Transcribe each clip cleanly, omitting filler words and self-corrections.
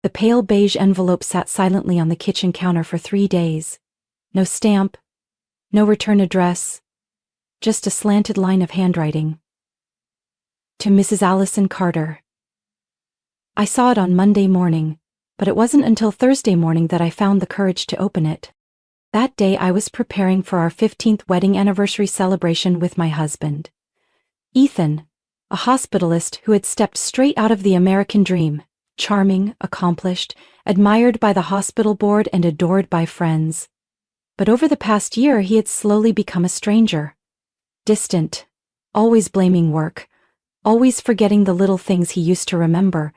The pale beige envelope sat silently on the kitchen counter for 3 days. No stamp, no return address, just a slanted line of handwriting. To Mrs. Allison Carter. I saw it on Monday morning, but it wasn't until Thursday morning that I found the courage to open it. That day I was preparing for our 15th wedding anniversary celebration with my husband. Ethan, a hospitalist who had stepped straight out of the American dream, charming, accomplished, admired by the hospital board and adored by friends. But over the past year he had slowly become a stranger. Distant, always blaming work, always forgetting the little things he used to remember.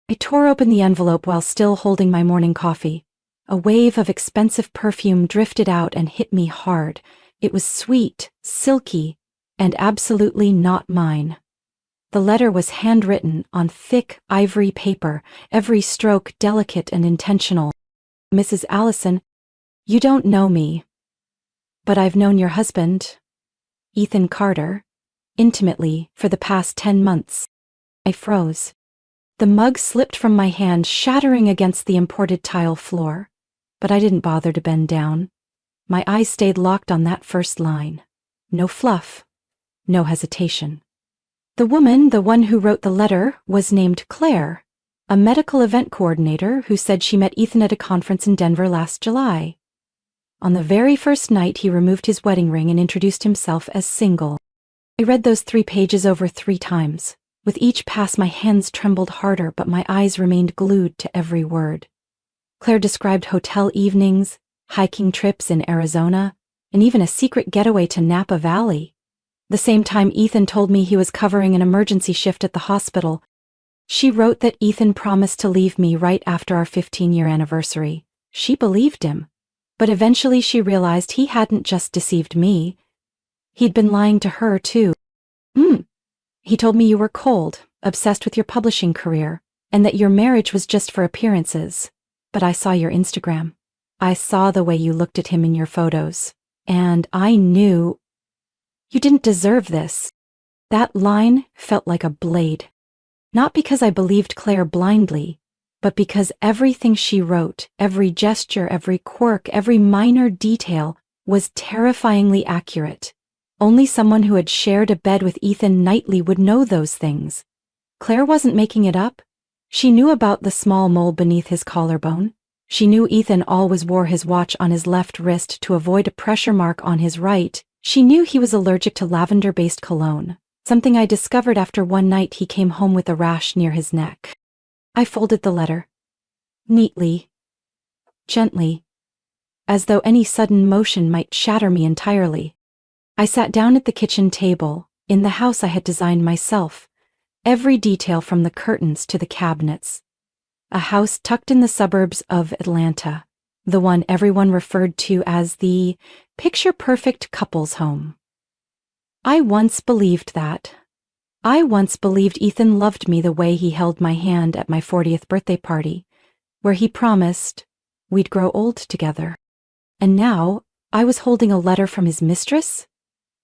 I tore open the envelope while still holding my morning coffee. A wave of expensive perfume drifted out and hit me hard. It was sweet, silky, and absolutely not mine. The letter was handwritten on thick ivory paper, every stroke delicate and intentional. Mrs. Allison, you don't know me, but I've known your husband, Ethan Carter, intimately for the past 10 months. I froze. The mug slipped from my hand, shattering against the imported tile floor. But I didn't bother to bend down. My eyes stayed locked on that first line. No fluff, no hesitation. The woman, the one who wrote the letter, was named Claire, a medical event coordinator who said she met Ethan at a conference in Denver last July. On the very first night, he removed his wedding ring and introduced himself as single. I read those 3 pages over 3 times. With each pass, my hands trembled harder, but my eyes remained glued to every word. Claire described hotel evenings, hiking trips in Arizona, and even a secret getaway to Napa Valley. The same time Ethan told me he was covering an emergency shift at the hospital, she wrote that Ethan promised to leave me right after our 15-year anniversary. She believed him, but eventually she realized he hadn't just deceived me. He'd been lying to her, too. He told me you were cold, obsessed with your publishing career, and that your marriage was just for appearances. But I saw your Instagram. I saw the way you looked at him in your photos, and I knew you didn't deserve this. That line felt like a blade. Not because I believed Claire blindly, but because everything she wrote, every gesture, every quirk, every minor detail was terrifyingly accurate. Only someone who had shared a bed with Ethan nightly would know those things. Claire wasn't making it up. She knew about the small mole beneath his collarbone. She knew Ethan always wore his watch on his left wrist to avoid a pressure mark on his right. She knew he was allergic to lavender-based cologne, something I discovered after one night he came home with a rash near his neck. I folded the letter. Neatly. Gently. As though any sudden motion might shatter me entirely. I sat down at the kitchen table, in the house I had designed myself, every detail from the curtains to the cabinets. A house tucked in the suburbs of Atlanta, the one everyone referred to as the picture-perfect couple's home. I once believed that. I once believed Ethan loved me the way he held my hand at my 40th birthday party, where he promised we'd grow old together. And now I was holding a letter from his mistress?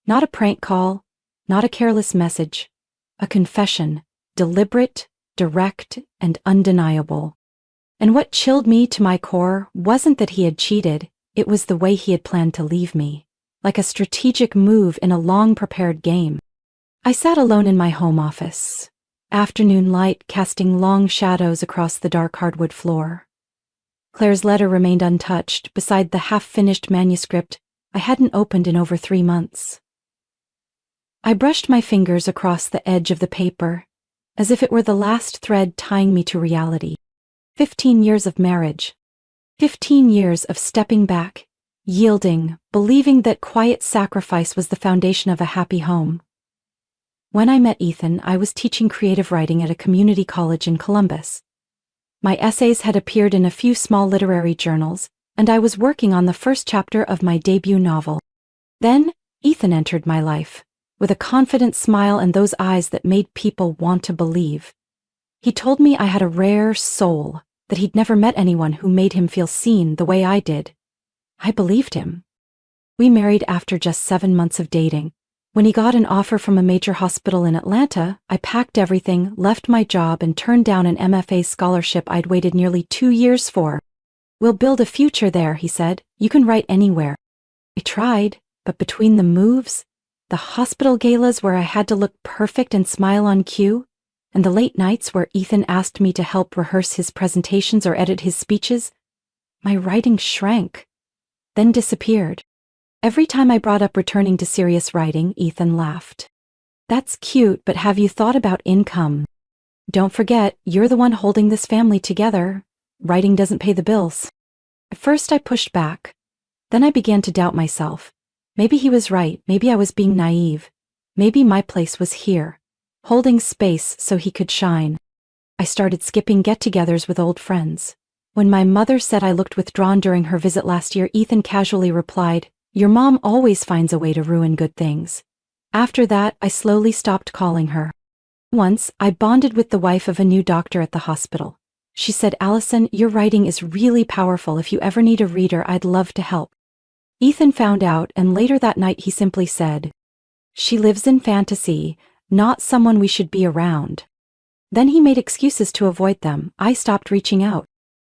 Not a prank call, not a careless message, a confession, deliberate, direct, and undeniable. And what chilled me to my core wasn't that he had cheated, it was the way he had planned to leave me, like a strategic move in a long-prepared game. I sat alone in my home office, afternoon light casting long shadows across the dark hardwood floor. Claire's letter remained untouched beside the half-finished manuscript I hadn't opened in over 3 months. I brushed my fingers across the edge of the paper, as if it were the last thread tying me to reality. 15 years of marriage. 15 years of stepping back, yielding, believing that quiet sacrifice was the foundation of a happy home. When I met Ethan, I was teaching creative writing at a community college in Columbus. My essays had appeared in a few small literary journals, and I was working on the first chapter of my debut novel. Then, Ethan entered my life, with a confident smile and those eyes that made people want to believe. He told me I had a rare soul, that he'd never met anyone who made him feel seen the way I did. I believed him. We married after just 7 months of dating, When he got an offer from a major hospital in Atlanta, I packed everything, left my job, and turned down an MFA scholarship I'd waited nearly 2 years for. "We'll build a future there," he said. "You can write anywhere." I tried, but between the moves, the hospital galas where I had to look perfect and smile on cue, and the late nights where Ethan asked me to help rehearse his presentations or edit his speeches, my writing shrank, then disappeared. Every time I brought up returning to serious writing, Ethan laughed. "That's cute, but have you thought about income? Don't forget, you're the one holding this family together. Writing doesn't pay the bills." At first I pushed back. Then I began to doubt myself. Maybe he was right, maybe I was being naive. Maybe my place was here, holding space so he could shine. I started skipping get-togethers with old friends. When my mother said I looked withdrawn during her visit last year, Ethan casually replied, "Your mom always finds a way to ruin good things." After that, I slowly stopped calling her. Once, I bonded with the wife of a new doctor at the hospital. She said, "Allison, your writing is really powerful. If you ever need a reader, I'd love to help." Ethan found out, and later that night he simply said, "She lives in fantasy, not someone we should be around." Then he made excuses to avoid them. I stopped reaching out.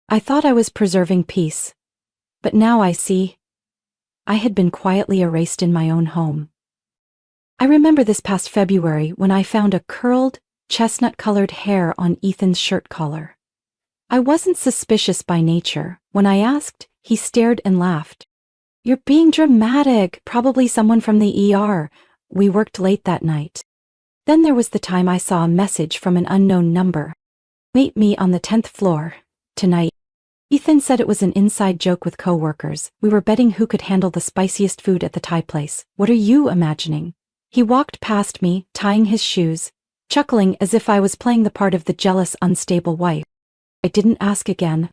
I thought I was preserving peace. But now I see, I had been quietly erased in my own home. I remember this past February when I found a curled, chestnut-colored hair on Ethan's shirt collar. I wasn't suspicious by nature. When I asked, he stared and laughed. "You're being dramatic, probably someone from the ER. We worked late that night." Then there was the time I saw a message from an unknown number. "Meet me on the 10th floor, tonight." Ethan said it was an inside joke with coworkers. We were betting who could handle the spiciest food at the Thai place. What are you imagining? He walked past me, tying his shoes, chuckling as if I was playing the part of the jealous, unstable wife. I didn't ask again.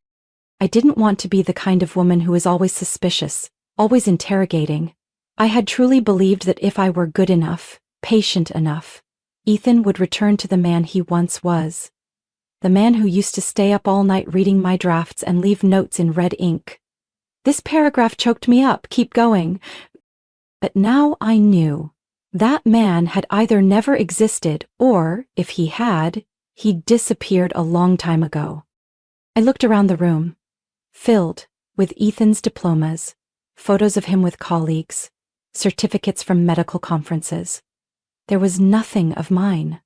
I didn't want to be the kind of woman who is always suspicious, always interrogating. I had truly believed that if I were good enough, patient enough, Ethan would return to the man he once was. The man who used to stay up all night reading my drafts and leave notes in red ink. This paragraph choked me up. Keep going. But now I knew. That man had either never existed or, if he had, he disappeared a long time ago. I looked around the room, filled with Ethan's diplomas, photos of him with colleagues, certificates from medical conferences. There was nothing of mine,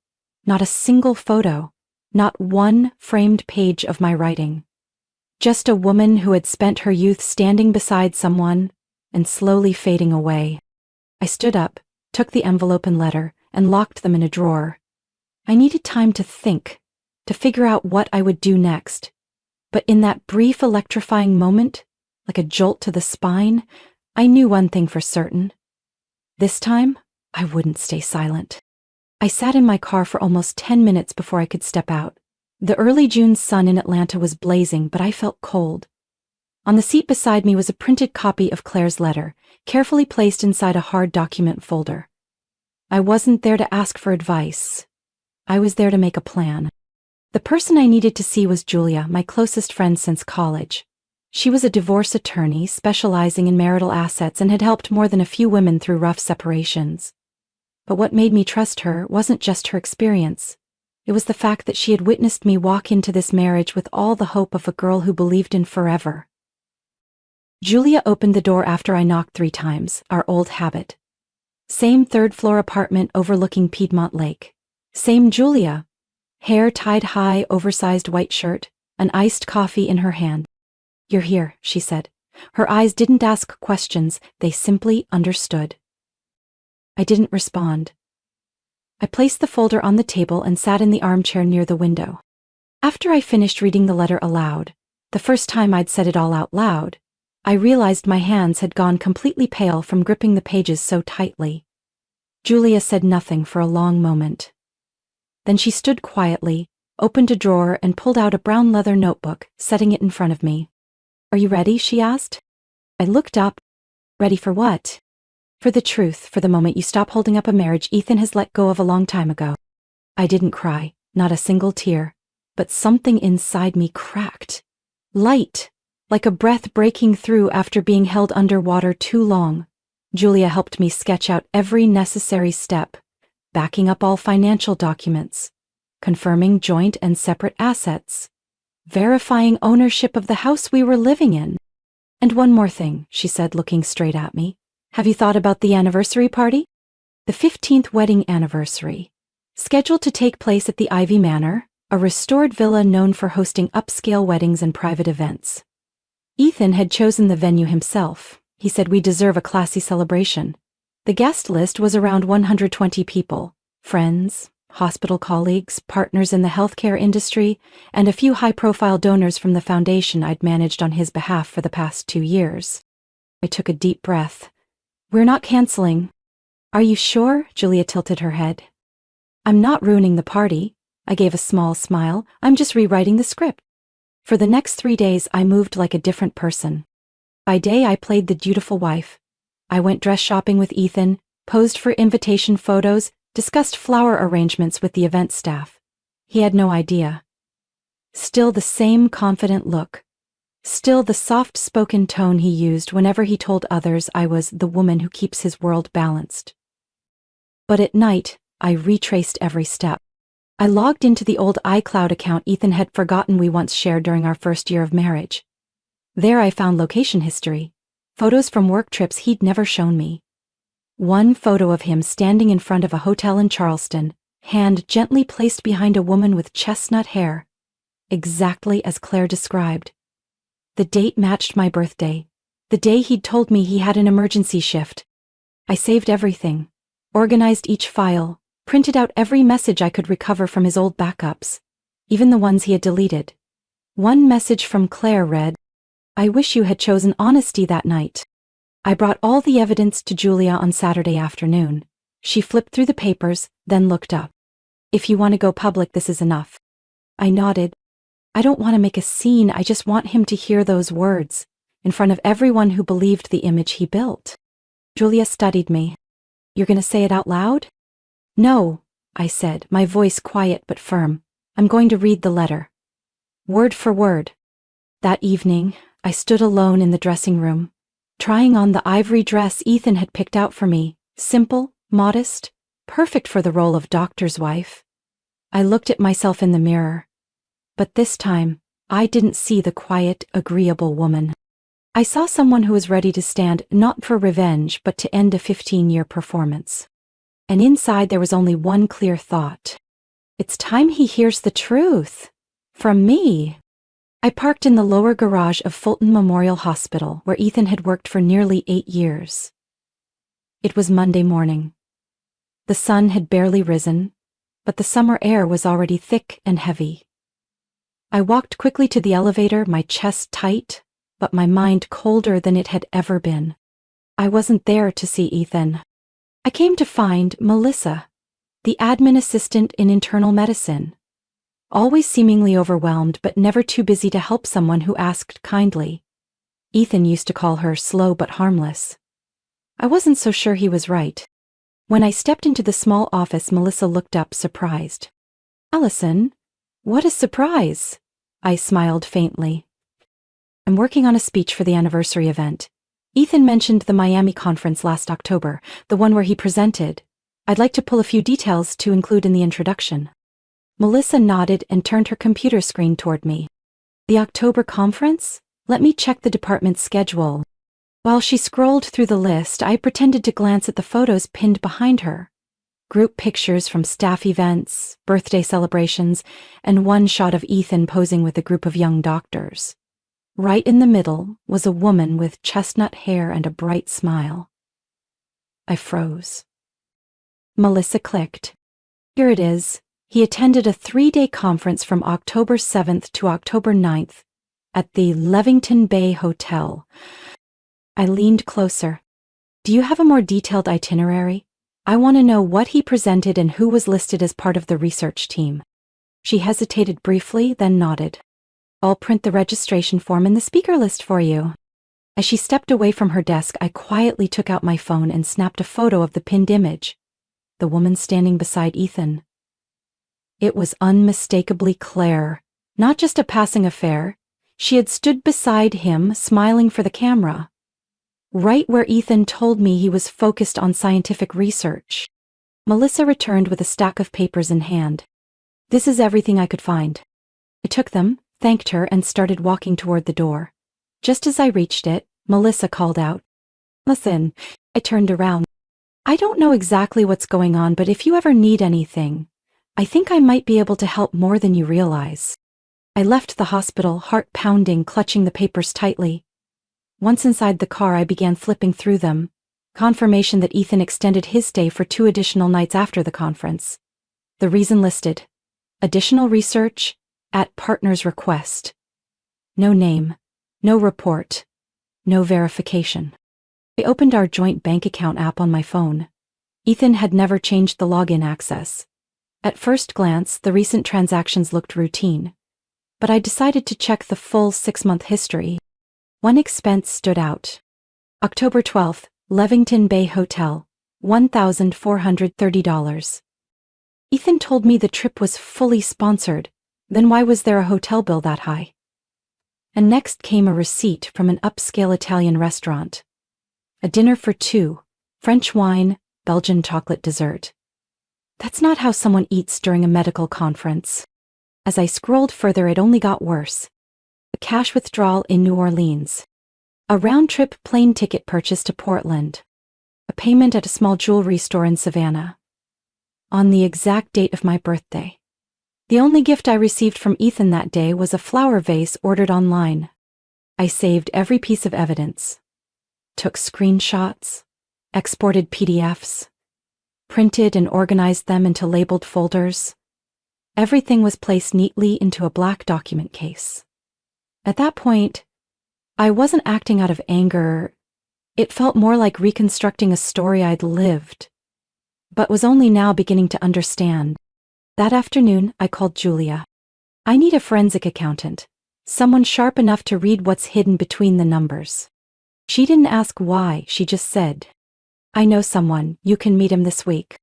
not a single photo, not one framed page of my writing. Just a woman who had spent her youth standing beside someone and slowly fading away. I stood up, took the envelope and letter, and locked them in a drawer. I needed time to think, to figure out what I would do next. But in that brief electrifying moment, like a jolt to the spine, I knew one thing for certain. This time, I wouldn't stay silent. I sat in my car for almost 10 minutes before I could step out. The early June sun in Atlanta was blazing, but I felt cold. On the seat beside me was a printed copy of Claire's letter, carefully placed inside a hard document folder. I wasn't there to ask for advice. I was there to make a plan. The person I needed to see was Julia, my closest friend since college. She was a divorce attorney specializing in marital assets and had helped more than a few women through rough separations. But what made me trust her wasn't just her experience. It was the fact that she had witnessed me walk into this marriage with all the hope of a girl who believed in forever. Julia opened the door after I knocked 3 times, our old habit. Same third-floor apartment overlooking Piedmont Lake. Same Julia. Hair tied high, oversized white shirt, an iced coffee in her hand. "You're here," she said. Her eyes didn't ask questions, they simply understood. I didn't respond. I placed the folder on the table and sat in the armchair near the window. After I finished reading the letter aloud, the first time I'd said it all out loud, I realized my hands had gone completely pale from gripping the pages so tightly. Julia said nothing for a long moment. Then she stood quietly, opened a drawer and pulled out a brown leather notebook, setting it in front of me. "Are you ready?" she asked. I looked up. "Ready for what?" "For the truth, for the moment you stop holding up a marriage Ethan has let go of a long time ago." I didn't cry, not a single tear, but something inside me cracked. Light, like a breath breaking through after being held underwater too long. Julia helped me sketch out every necessary step, backing up all financial documents, confirming joint and separate assets, verifying ownership of the house we were living in. And one more thing, she said, looking straight at me. Have you thought about the anniversary party? The 15th wedding anniversary, scheduled to take place at the Ivy Manor, a restored villa known for hosting upscale weddings and private events. Ethan had chosen the venue himself. He said we deserve a classy celebration. The guest list was around 120 people, friends, hospital colleagues, partners in the healthcare industry, and a few high-profile donors from the foundation I'd managed on his behalf for the past 2 years. I took a deep breath. We're not canceling. Are you sure? Julia tilted her head. I'm not ruining the party. I gave a small smile. I'm just rewriting the script. For the next 3 days, I moved like a different person. By day, I played the dutiful wife. I went dress shopping with Ethan, posed for invitation photos, discussed flower arrangements with the event staff. He had no idea. Still the same confident look. Still the soft-spoken tone he used whenever he told others I was the woman who keeps his world balanced. But at night, I retraced every step. I logged into the old iCloud account Ethan had forgotten we once shared during our first year of marriage. There I found location history, photos from work trips he'd never shown me. One photo of him standing in front of a hotel in Charleston, hand gently placed behind a woman with chestnut hair, exactly as Claire described. The date matched my birthday, the day he'd told me he had an emergency shift. I saved everything, organized each file, printed out every message I could recover from his old backups, even the ones he had deleted. One message from Claire read, I wish you had chosen honesty that night. I brought all the evidence to Julia on Saturday afternoon. She flipped through the papers, then looked up. If you want to go public, this is enough. I nodded. I don't want to make a scene, I just want him to hear those words, in front of everyone who believed the image he built. Julia studied me. You're going to say it out loud? No, I said, my voice quiet but firm. I'm going to read the letter. Word for word. That evening, I stood alone in the dressing room, trying on the ivory dress Ethan had picked out for me, simple, modest, perfect for the role of doctor's wife. I looked at myself in the mirror. But this time, I didn't see the quiet, agreeable woman. I saw someone who was ready to stand not for revenge but to end a 15-year performance. And inside there was only one clear thought. It's time he hears the truth. From me. I parked in the lower garage of Fulton Memorial Hospital, where Ethan had worked for nearly 8 years. It was Monday morning. The sun had barely risen, but the summer air was already thick and heavy. I walked quickly to the elevator, my chest tight, but my mind colder than it had ever been. I wasn't there to see Ethan. I came to find Melissa, the admin assistant in internal medicine, always seemingly overwhelmed but never too busy to help someone who asked kindly. Ethan used to call her slow but harmless. I wasn't so sure he was right. When I stepped into the small office, Melissa looked up, surprised. Allison, what a surprise! I smiled faintly. I'm working on a speech for the anniversary event. Ethan mentioned the Miami conference last October, the one where he presented. I'd like to pull a few details to include in the introduction. Melissa nodded and turned her computer screen toward me. The October conference? Let me check the department's schedule. While she scrolled through the list, I pretended to glance at the photos pinned behind her. Group pictures from staff events, birthday celebrations, and one shot of Ethan posing with a group of young doctors. Right in the middle was a woman with chestnut hair and a bright smile. I froze. Melissa clicked. Here it is. He attended a 3-day conference from October 7th to October 9th at the Levington Bay Hotel. I leaned closer. Do you have a more detailed itinerary? I want to know what he presented and who was listed as part of the research team. She hesitated briefly, then nodded. I'll print the registration form and the speaker list for you. As she stepped away from her desk, I quietly took out my phone and snapped a photo of the pinned image. The woman standing beside Ethan. It was unmistakably Claire, not just a passing affair. She had stood beside him, smiling for the camera. right where Ethan told me he was focused on scientific research. Melissa returned with a stack of papers in hand. This is everything I could find. I took them, thanked her, and started walking toward the door. Just as I reached it, Melissa called out, "Listen." I turned around. "I don't know exactly what's going on, but if you ever need anything, I think I might be able to help more than you realize." I left the hospital, heart pounding, clutching the papers tightly. Once inside the car, I began flipping through them. Confirmation that Ethan extended his stay for 2 additional nights after the conference. The reason listed: additional research at partner's request. No name, no report, no verification. I opened our joint bank account app on my phone. Ethan had never changed the login access. At first glance, the recent transactions looked routine, but I decided to check the full 6-month history. One expense stood out. October 12th, Levington Bay Hotel, $1,430. Ethan told me the trip was fully sponsored. Then why was there a hotel bill that high? And next came a receipt from an upscale Italian restaurant. A dinner for 2, French wine, Belgian chocolate dessert. That's not how someone eats during a medical conference. As I scrolled further, it only got worse. A cash withdrawal in New Orleans. A round-trip plane ticket purchase to Portland. A payment at a small jewelry store in Savannah. On the exact date of my birthday. The only gift I received from Ethan that day was a flower vase ordered online. I saved every piece of evidence. Took screenshots, exported PDFs, printed and organized them into labeled folders. Everything was placed neatly into a black document case. At that point, I wasn't acting out of anger. It felt more like reconstructing a story I'd lived, but was only now beginning to understand. That afternoon, I called Julia. I need a forensic accountant, someone sharp enough to read what's hidden between the numbers. She didn't ask why, she just said, "I know someone, you can meet him this week."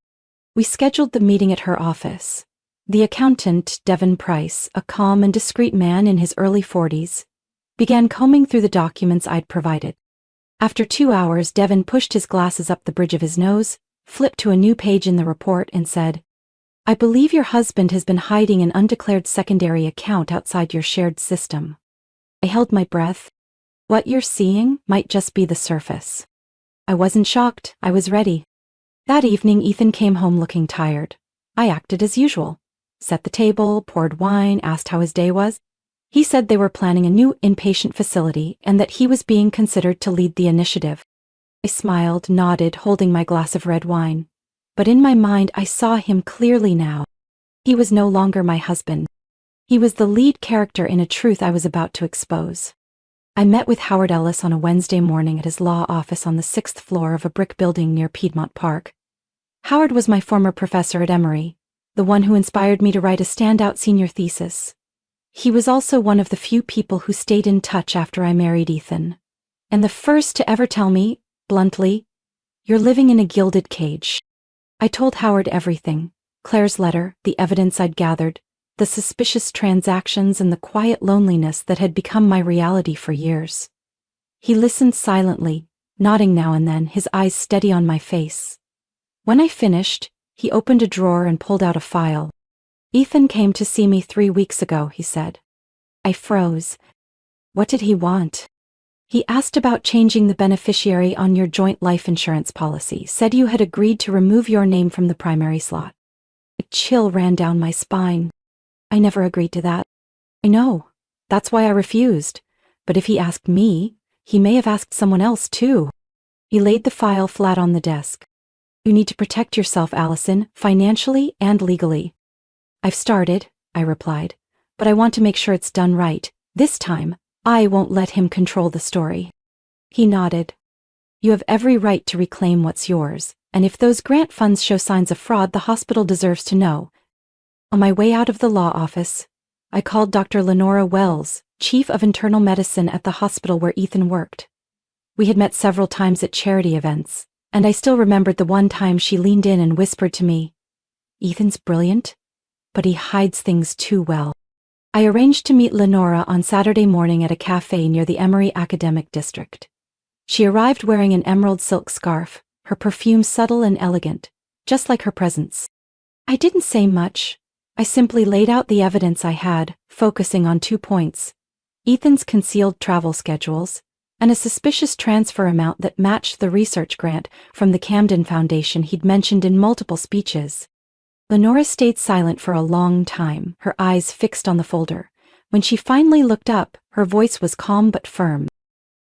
We scheduled the meeting at her office. The accountant, Devin Price, a calm and discreet man in his early 40s, began combing through the documents I'd provided. After 2 hours, Devin pushed his glasses up the bridge of his nose, flipped to a new page in the report, and said, "I believe your husband has been hiding an undeclared secondary account outside your shared system." I held my breath. What you're seeing might just be the surface. I wasn't shocked, I was ready. That evening, Ethan came home looking tired. I acted as usual. Set the table, poured wine, asked how his day was. He said they were planning a new inpatient facility and that he was being considered to lead the initiative. I smiled, nodded, holding my glass of red wine. But in my mind, I saw him clearly now. He was no longer my husband. He was the lead character in a truth I was about to expose. I met with Howard Ellis on a Wednesday morning at his law office on the 6th floor of a brick building near Piedmont Park. Howard was my former professor at Emory, the one who inspired me to write a standout senior thesis. He was also one of the few people who stayed in touch after I married Ethan, and the first to ever tell me, bluntly, "You're living in a gilded cage." I told Howard everything: Claire's letter, the evidence I'd gathered, the suspicious transactions, and the quiet loneliness that had become my reality for years. He listened silently, nodding now and then, his eyes steady on my face. When I finished, he opened a drawer and pulled out a file. "Ethan came to see me 3 weeks ago," he said. I froze. What did he want? "He asked about changing the beneficiary on your joint life insurance policy, said you had agreed to remove your name from the primary slot." A chill ran down my spine. I never agreed to that. I know. That's why I refused. But if he asked me, he may have asked someone else too. He laid the file flat on the desk. "You need to protect yourself, Allison, financially and legally." "I've started," I replied, "but I want to make sure it's done right. This time, I won't let him control the story." He nodded. "You have every right to reclaim what's yours, and if those grant funds show signs of fraud, the hospital deserves to know." On my way out of the law office, I called Dr. Lenora Wells, chief of internal medicine at the hospital where Ethan worked. We had met several times at charity events, and I still remembered the one time she leaned in and whispered to me, "Ethan's brilliant, but he hides things too well." I arranged to meet Lenora on Saturday morning at a cafe near the Emory Academic District. She arrived wearing an emerald silk scarf, her perfume subtle and elegant, just like her presence. I didn't say much. I simply laid out the evidence I had, focusing on 2 points: Ethan's concealed travel schedules, and a suspicious transfer amount that matched the research grant from the Camden Foundation he'd mentioned in multiple speeches. Lenora stayed silent for a long time, her eyes fixed on the folder. When she finally looked up, her voice was calm but firm.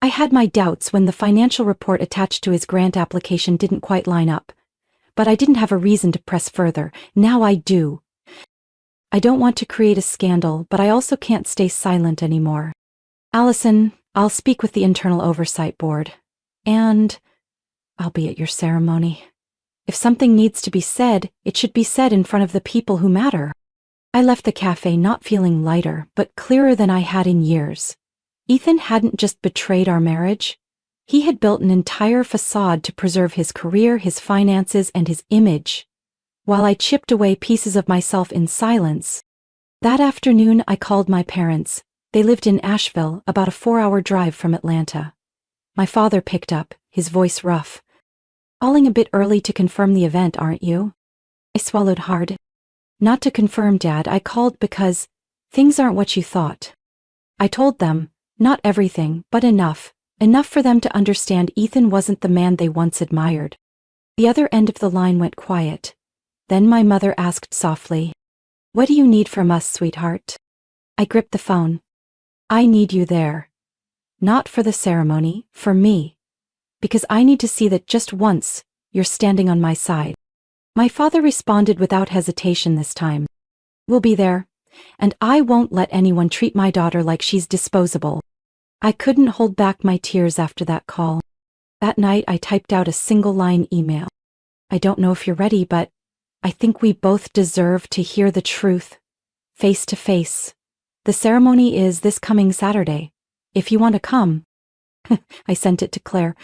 I had my doubts when the financial report attached to his grant application didn't quite line up. But I didn't have a reason to press further. Now I do. I don't want to create a scandal, but I also can't stay silent anymore. Allison, I'll speak with the Internal Oversight Board. And I'll be at your ceremony. If something needs to be said, it should be said in front of the people who matter. I left the cafe not feeling lighter, but clearer than I had in years. Ethan hadn't just betrayed our marriage. He had built an entire facade to preserve his career, his finances, and his image, while I chipped away pieces of myself in silence. That afternoon, I called my parents. They lived in Asheville, about a 4-hour drive from Atlanta. My father picked up, his voice rough. "Calling a bit early to confirm the event, aren't you?" I swallowed hard. "Not to confirm, Dad. I called because things aren't what you thought." I told them, not everything, but enough for them to understand Ethan wasn't the man they once admired. The other end of the line went quiet. Then my mother asked softly, "What do you need from us, sweetheart?" I gripped the phone. "I need you there. Not for the ceremony, for me. Because I need to see that just once, you're standing on my side." My father responded without hesitation this time. "We'll be there, and I won't let anyone treat my daughter like she's disposable." I couldn't hold back my tears after that call. That night I typed out a single-line email. "I don't know if you're ready, but I think we both deserve to hear the truth, face to face. The ceremony is this coming Saturday. If you want to come." I sent it to Claire.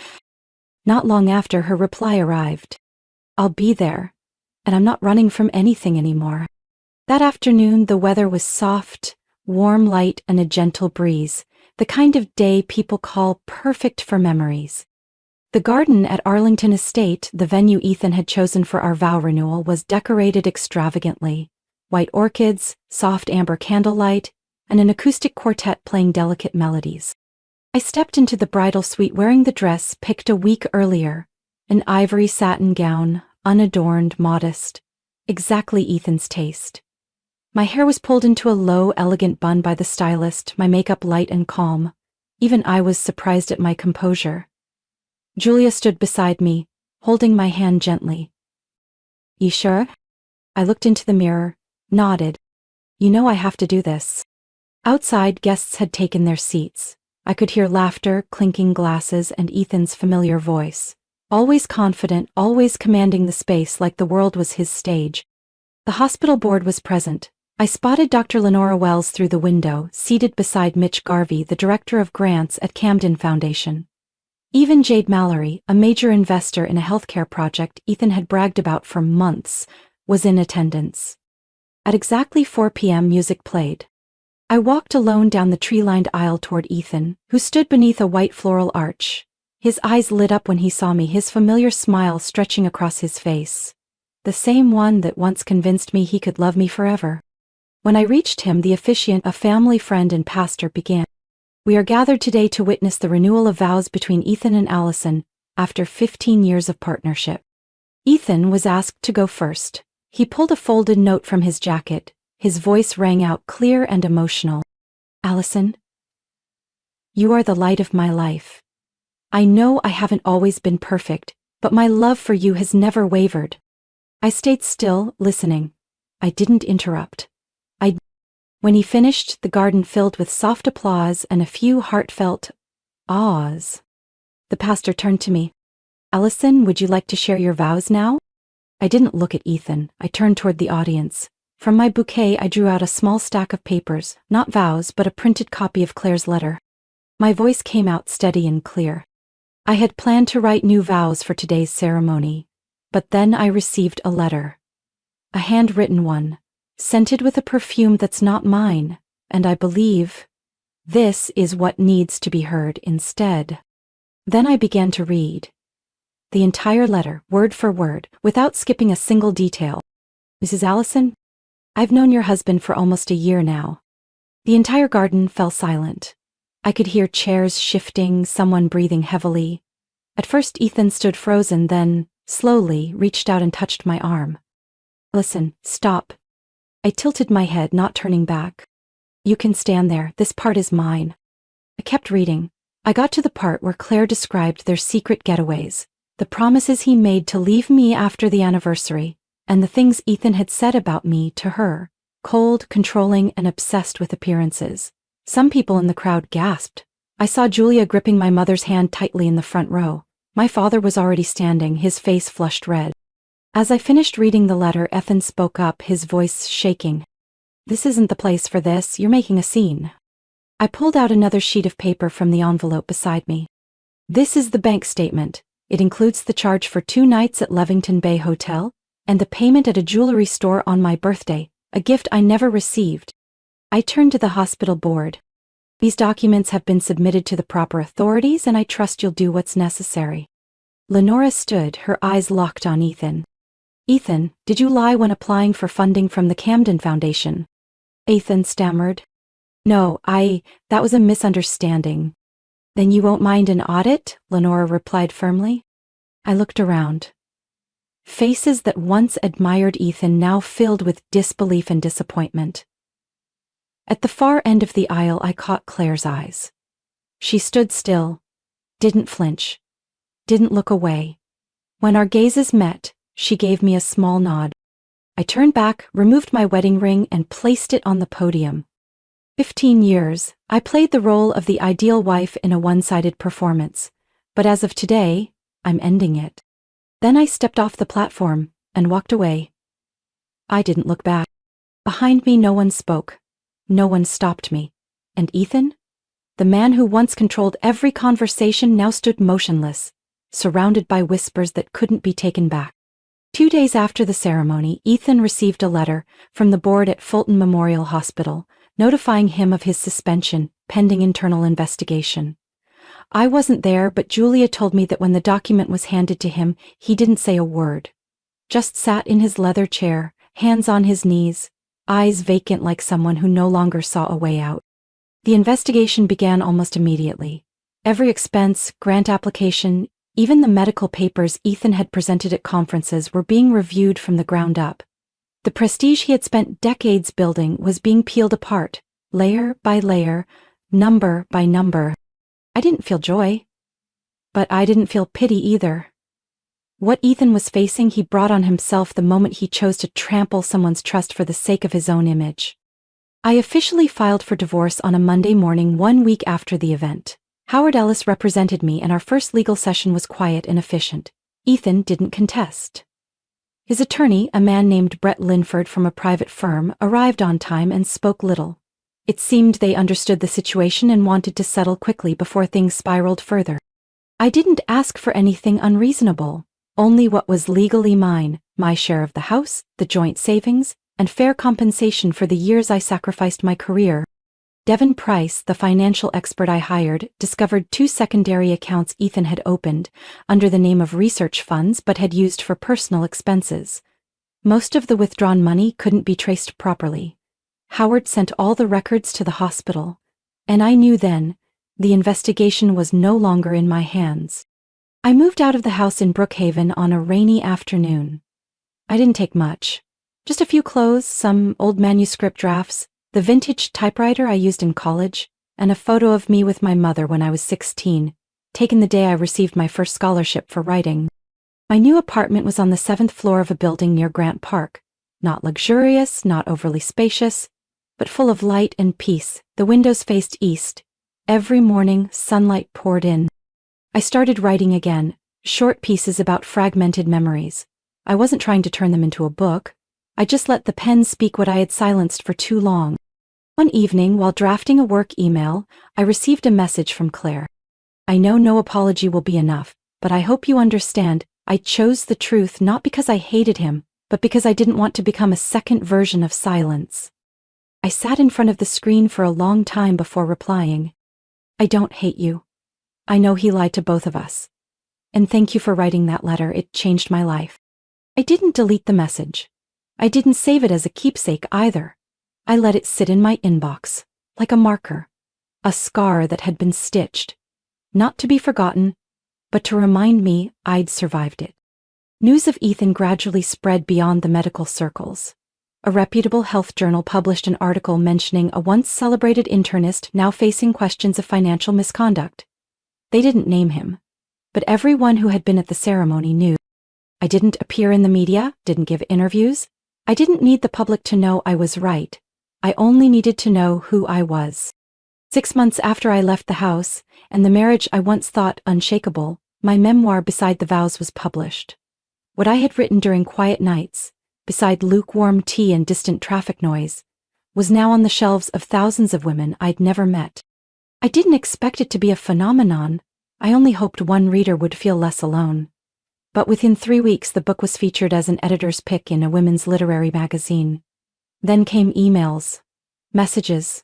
Not long after, her reply arrived. "I'll be there, and I'm not running from anything anymore." That afternoon, the weather was soft, warm light, and a gentle breeze, the kind of day people call perfect for memories. The garden at Arlington Estate, the venue Ethan had chosen for our vow renewal, was decorated extravagantly. White orchids, soft amber candlelight, and an acoustic quartet playing delicate melodies. I stepped into the bridal suite wearing the dress picked a week earlier, an ivory satin gown, unadorned, modest, exactly Ethan's taste. My hair was pulled into a low, elegant bun by the stylist, my makeup light and calm. Even I was surprised at my composure. Julia stood beside me, holding my hand gently. "You sure?" I looked into the mirror, nodded. "You know I have to do this." Outside, guests had taken their seats. I could hear laughter, clinking glasses, and Ethan's familiar voice. Always confident, always commanding the space like the world was his stage. The hospital board was present. I spotted Dr. Lenora Wells through the window, seated beside Mitch Garvey, the director of grants at Camden Foundation. Even Jade Mallory, a major investor in a healthcare project Ethan had bragged about for months, was in attendance. At exactly 4 p.m. music played. I walked alone down the tree-lined aisle toward Ethan, who stood beneath a white floral arch. His eyes lit up when he saw me, his familiar smile stretching across his face. The same one that once convinced me he could love me forever. When I reached him, the officiant, a family friend and pastor, began. "We are gathered today to witness the renewal of vows between Ethan and Allison after 15 years of partnership." Ethan was asked to go first. He pulled a folded note from his jacket. His voice rang out clear and emotional. "Allison, you are the light of my life. I know I haven't always been perfect, but my love for you has never wavered." I stayed still, listening. I didn't interrupt. When he finished, the garden filled with soft applause and a few heartfelt ahs. The pastor turned to me. "Allison, would you like to share your vows now?" I didn't look at Ethan. I turned toward the audience. From my bouquet, I drew out a small stack of papers, not vows, but a printed copy of Claire's letter. My voice came out steady and clear. I had planned to write new vows for today's ceremony, but then I received a letter. A handwritten one, scented with a perfume that's not mine, and I believe this is what needs to be heard instead. Then I began to read. The entire letter, word for word, without skipping a single detail. Mrs. Allison, I've known your husband for almost a year now. The entire garden fell silent. I could hear chairs shifting, someone breathing heavily. At first Ethan stood frozen, then, slowly, reached out and touched my arm. Listen, stop. I tilted my head, not turning back. You can stand there, this part is mine. I kept reading. I got to the part where Claire described their secret getaways, the promises he made to leave me after the anniversary, and the things Ethan had said about me to her, cold, controlling, and obsessed with appearances. Some people in the crowd gasped. I saw Julia gripping my mother's hand tightly in the front row. My father was already standing, his face flushed red. As I finished reading the letter, Ethan spoke up, his voice shaking. This isn't the place for this, you're making a scene. I pulled out another sheet of paper from the envelope beside me. This is the bank statement. It includes the charge for 2 nights at Levington Bay Hotel, and the payment at a jewelry store on my birthday, a gift I never received. I turned to the hospital board. These documents have been submitted to the proper authorities, and I trust you'll do what's necessary. Lenora stood, her eyes locked on Ethan. Ethan, did you lie when applying for funding from the Camden Foundation? Ethan stammered. No, that was a misunderstanding. Then you won't mind an audit? Lenora replied firmly. I looked around. Faces that once admired Ethan now filled with disbelief and disappointment. At the far end of the aisle, I caught Claire's eyes. She stood still, didn't flinch, didn't look away. When our gazes met, she gave me a small nod. I turned back, removed my wedding ring, and placed it on the podium. 15 years, I played the role of the ideal wife in a one-sided performance, but as of today, I'm ending it. Then I stepped off the platform and walked away. I didn't look back. Behind me, no one spoke. No one stopped me. And Ethan? The man who once controlled every conversation now stood motionless, surrounded by whispers that couldn't be taken back. 2 days after the ceremony, Ethan received a letter from the board at Fulton Memorial Hospital, notifying him of his suspension, pending internal investigation. I wasn't there, but Julia told me that when the document was handed to him, he didn't say a word. Just sat in his leather chair, hands on his knees, eyes vacant like someone who no longer saw a way out. The investigation began almost immediately. Every expense, grant application, even the medical papers Ethan had presented at conferences were being reviewed from the ground up. The prestige he had spent decades building was being peeled apart, layer by layer, number by number. I didn't feel joy, but I didn't feel pity either. What Ethan was facing, he brought on himself the moment he chose to trample someone's trust for the sake of his own image. I officially filed for divorce on a Monday morning 1 week after the event. Howard Ellis represented me, and our first legal session was quiet and efficient. Ethan didn't contest. His attorney, a man named Brett Linford from a private firm, arrived on time and spoke little. It seemed they understood the situation and wanted to settle quickly before things spiraled further. I didn't ask for anything unreasonable, only what was legally mine, my share of the house, the joint savings, and fair compensation for the years I sacrificed my career. Devin Price, the financial expert I hired, discovered 2 secondary accounts Ethan had opened, under the name of research funds but had used for personal expenses. Most of the withdrawn money couldn't be traced properly. Howard sent all the records to the hospital, and I knew then, the investigation was no longer in my hands. I moved out of the house in Brookhaven on a rainy afternoon. I didn't take much. Just a few clothes, some old manuscript drafts, the vintage typewriter I used in college, and a photo of me with my mother when I was 16, taken the day I received my first scholarship for writing. My new apartment was on the 7th floor of a building near Grant Park. Not luxurious, not overly spacious, but full of light and peace. The windows faced east. Every morning, sunlight poured in. I started writing again, short pieces about fragmented memories. I wasn't trying to turn them into a book. I just let the pen speak what I had silenced for too long. One evening, while drafting a work email, I received a message from Claire. I know no apology will be enough, but I hope you understand, I chose the truth not because I hated him, but because I didn't want to become a second version of silence. I sat in front of the screen for a long time before replying. I don't hate you. I know he lied to both of us. And thank you for writing that letter, it changed my life. I didn't delete the message. I didn't save it as a keepsake either. I let it sit in my inbox, like a marker, a scar that had been stitched, not to be forgotten, but to remind me I'd survived it. News of Ethan gradually spread beyond the medical circles. A reputable health journal published an article mentioning a once celebrated internist now facing questions of financial misconduct. They didn't name him, but everyone who had been at the ceremony knew. I didn't appear in the media, didn't give interviews. I didn't need the public to know I was right. I only needed to know who I was. 6 months after I left the house, and the marriage I once thought unshakable, my memoir Beside the Vows was published. What I had written during quiet nights, beside lukewarm tea and distant traffic noise, was now on the shelves of thousands of women I'd never met. I didn't expect it to be a phenomenon. I only hoped one reader would feel less alone. But within 3 weeks the book was featured as an editor's pick in a women's literary magazine. Then came emails, messages,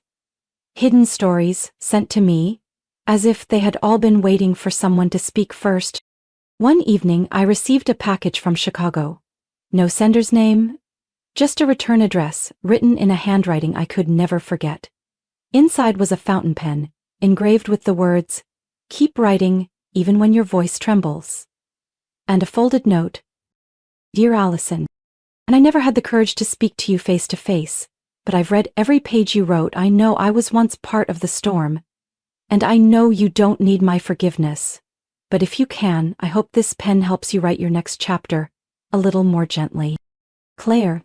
hidden stories sent to me, as if they had all been waiting for someone to speak first. One evening I received a package from Chicago. No sender's name, just a return address written in a handwriting I could never forget. Inside was a fountain pen, engraved with the words, "Keep writing, even when your voice trembles." And a folded note, "Dear Allison, and I never had the courage to speak to you face to face, but I've read every page you wrote. I know I was once part of the storm, and I know you don't need my forgiveness. But if you can, I hope this pen helps you write your next chapter a little more gently. Claire."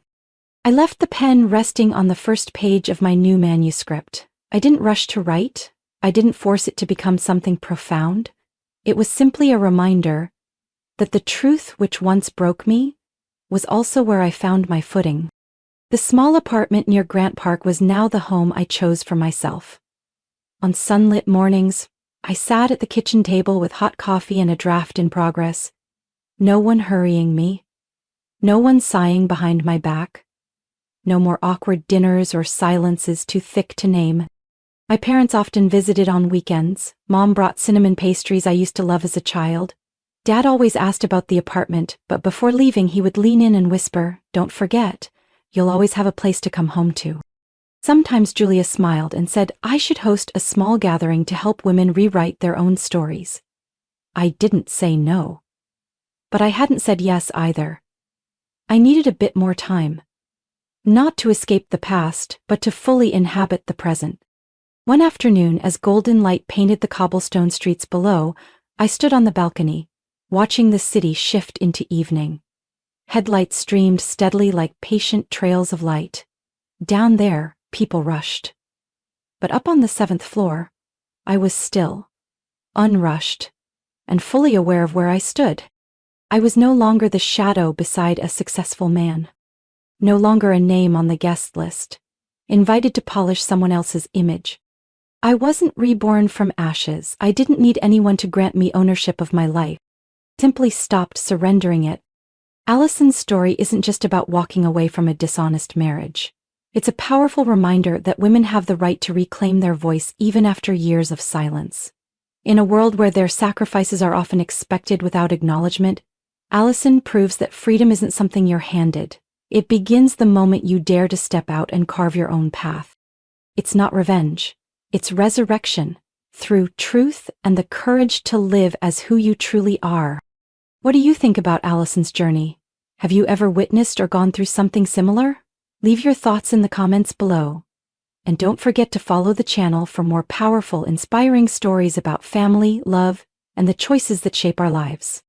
I left the pen resting on the first page of my new manuscript. I didn't rush to write. I didn't force it to become something profound. It was simply a reminder that the truth which once broke me was also where I found my footing. The small apartment near Grant Park was now the home I chose for myself. On sunlit mornings, I sat at the kitchen table with hot coffee and a draft in progress. No one hurrying me. No one sighing behind my back. No more awkward dinners or silences too thick to name. My parents often visited on weekends. Mom brought cinnamon pastries I used to love as a child. Dad always asked about the apartment, but before leaving he would lean in and whisper, "Don't forget, you'll always have a place to come home to." Sometimes Julia smiled and said I should host a small gathering to help women rewrite their own stories. I didn't say no. But I hadn't said yes either. I needed a bit more time. Not to escape the past, but to fully inhabit the present. One afternoon, as golden light painted the cobblestone streets below, I stood on the balcony, watching the city shift into evening. Headlights streamed steadily like patient trails of light. Down there, people rushed. But up on the 7th floor, I was still, unrushed, and fully aware of where I stood. I was no longer the shadow beside a successful man. No longer a name on the guest list, invited to polish someone else's image. I wasn't reborn from ashes. I didn't need anyone to grant me ownership of my life. Simply stopped surrendering it. Allison's story isn't just about walking away from a dishonest marriage. It's a powerful reminder that women have the right to reclaim their voice even after years of silence. In a world where their sacrifices are often expected without acknowledgement, Allison proves that freedom isn't something you're handed. It begins the moment you dare to step out and carve your own path. It's not revenge. It's resurrection, through truth and the courage to live as who you truly are. What do you think about Allison's journey? Have you ever witnessed or gone through something similar? Leave your thoughts in the comments below. And don't forget to follow the channel for more powerful, inspiring stories about family, love, and the choices that shape our lives.